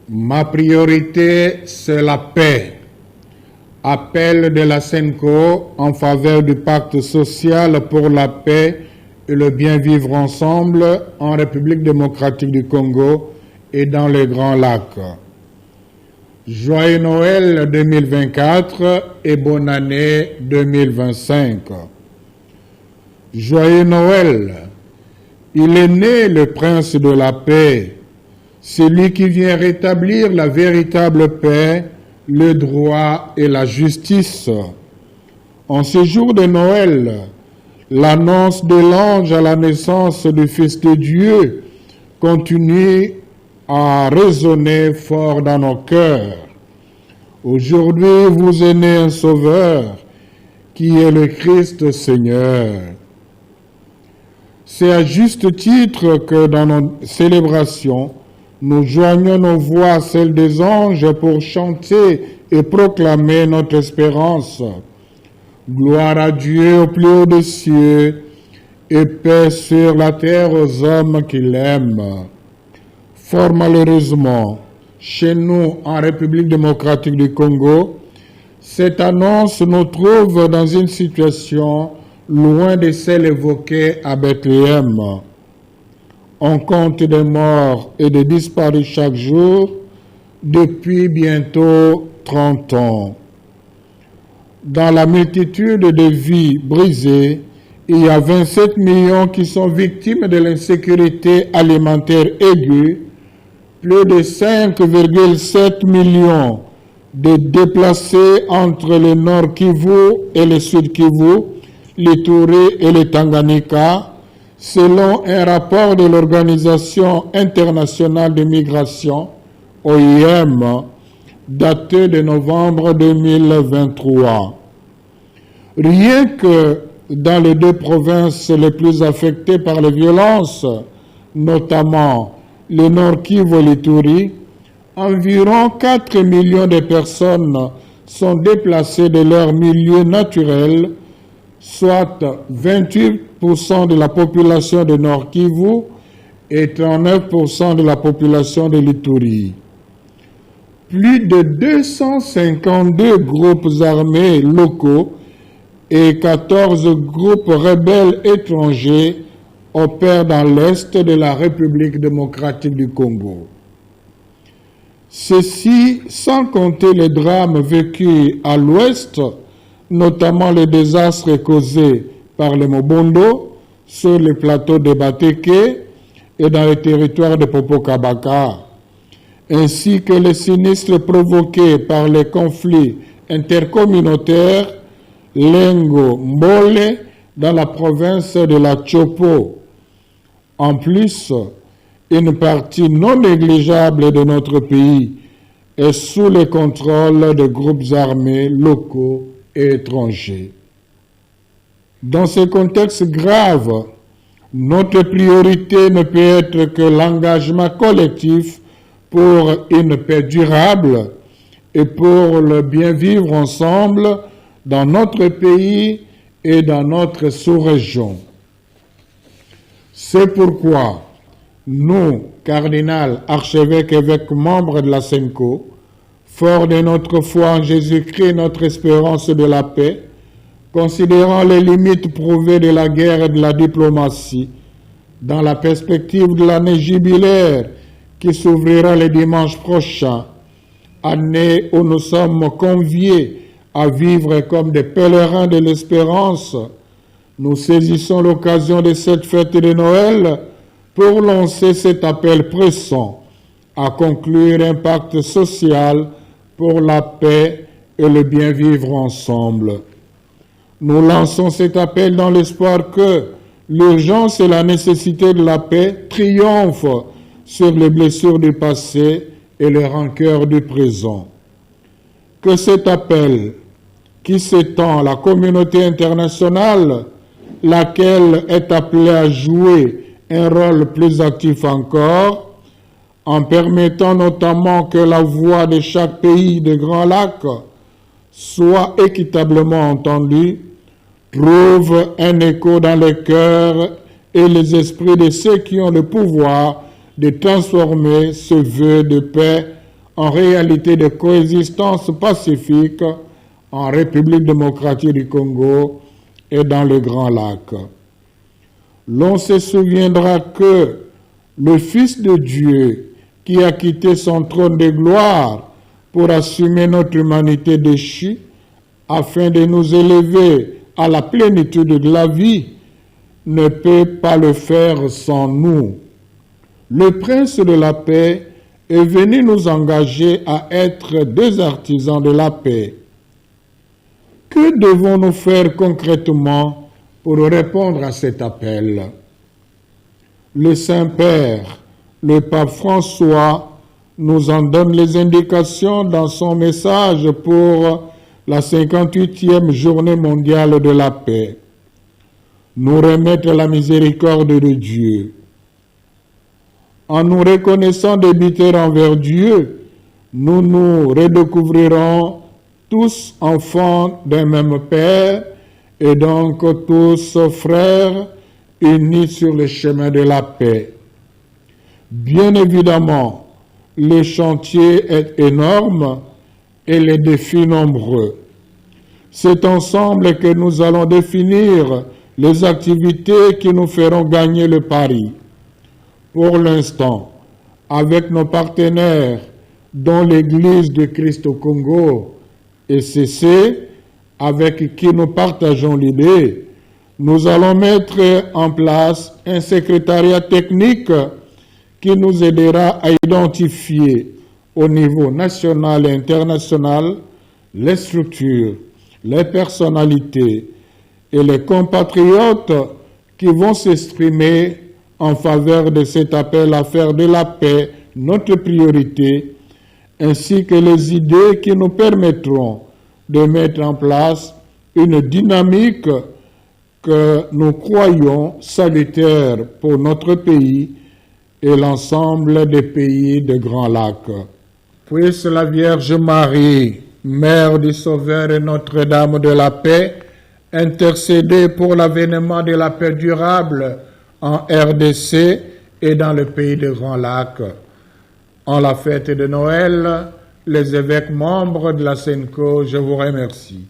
Ma priorité, c'est la paix. Appel de la SENCO en faveur du pacte social pour la paix et le bien vivre ensemble en République démocratique du Congo et dans les Grands Lacs. Joyeux Noël 2024 et bonne année 2025. Joyeux Noël, il est né le prince de la paix, celui qui vient rétablir la véritable paix, le droit et la justice. En ce jour de Noël, l'annonce de l'ange à la naissance du Fils de Dieu continue à résonner fort dans nos cœurs. Aujourd'hui, vous est né un Sauveur, qui est le Christ Seigneur. C'est à juste titre que dans nos célébrations, nous joignons nos voix à celles des anges pour chanter et proclamer notre espérance. Gloire à Dieu au plus haut des cieux et paix sur la terre aux hommes qui l'aiment. Fort malheureusement, chez nous, en République démocratique du Congo, cette annonce nous trouve dans une situation loin de celle évoquée à Bethléem. On compte des morts et des disparus chaque jour depuis bientôt 30 ans. Dans la multitude de vies brisées, il y a 27 millions qui sont victimes de l'insécurité alimentaire aiguë, plus de 5,7 millions de déplacés entre le Nord Kivu et le Sud Kivu, l'Ituri et le Tanganyika, selon un rapport de l'Organisation internationale de migration, OIM, daté de novembre 2023. Rien que dans les deux provinces les plus affectées par les violences, notamment le Nord Kivu et l'Ituri, environ 4 millions de personnes sont déplacées de leur milieu naturel, soit 28% de la population de Nord Kivu et 39% de la population de l'Ituri. Plus de 252 groupes armés locaux et 14 groupes rebelles étrangers opèrent dans l'est de la République démocratique du Congo. Ceci sans compter les drames vécus à l'ouest, notamment les désastres causés par les Mobondo sur les plateaux de Bateke et dans les territoires de Popokabaka, ainsi que les sinistres provoqués par les conflits intercommunautaires Lengo Mbole dans la province de la Chopo. En plus, une partie non négligeable de notre pays est sous le contrôle de groupes armés locaux et étrangers. Dans ce contexte grave, notre priorité ne peut être que l'engagement collectif pour une paix durable et pour le bien vivre ensemble dans notre pays et dans notre sous-région. C'est pourquoi nous, cardinal, archevêques, évêques, membres de la SENCO, forts de notre foi en Jésus-Christ, notre espérance de la paix, considérant les limites prouvées de la guerre et de la diplomatie, dans la perspective de l'année jubilaire qui s'ouvrira le dimanche prochain, année où nous sommes conviés à vivre comme des pèlerins de l'espérance, nous saisissons l'occasion de cette fête de Noël pour lancer cet appel pressant à conclure un pacte social pour la paix et le bien vivre ensemble. Nous lançons cet appel dans l'espoir que l'urgence et la nécessité de la paix triomphent sur les blessures du passé et les rancœurs du présent. Que cet appel, qui s'étend à la communauté internationale, laquelle est appelée à jouer un rôle plus actif encore, en permettant notamment que la voix de chaque pays des Grands Lacs soit équitablement entendue, trouve un écho dans les cœurs et les esprits de ceux qui ont le pouvoir de transformer ce vœu de paix en réalité de coexistence pacifique en République démocratique du Congo et dans le Grand Lac. L'on se souviendra que le Fils de Dieu, qui a quitté son trône de gloire pour assumer notre humanité déchue, afin de nous élever à la plénitude de la vie, ne peut pas le faire sans nous. Le Prince de la paix est venu nous engager à être des artisans de la paix. Que devons-nous faire concrètement pour répondre à cet appel? Le Saint-Père, le pape François, nous en donne les indications dans son message pour la 58e journée mondiale de la paix. Nous remettre la miséricorde de Dieu. En nous reconnaissant débiteurs envers Dieu, nous nous redécouvrirons tous enfants d'un même Père et donc tous frères unis sur le chemin de la paix. Bien évidemment, le chantier est énorme et les défis nombreux. C'est ensemble que nous allons définir les activités qui nous feront gagner le pari. Pour l'instant, avec nos partenaires, dont l'Église de Christ au Congo et CC, avec qui nous partageons l'idée, nous allons mettre en place un secrétariat technique qui nous aidera à identifier au niveau national et international les structures, les personnalités et les compatriotes qui vont s'exprimer en faveur de cet appel à faire de la paix notre priorité, ainsi que les idées qui nous permettront de mettre en place une dynamique que nous croyons salutaire pour notre pays et l'ensemble des pays de Grand Lac. Puisse la Vierge Marie, Mère du Sauveur et Notre-Dame de la paix, intercéder pour l'avènement de la paix durable en RDC et dans le pays de Grand Lac. En la fête de Noël, les évêques membres de la SENCO, je vous remercie.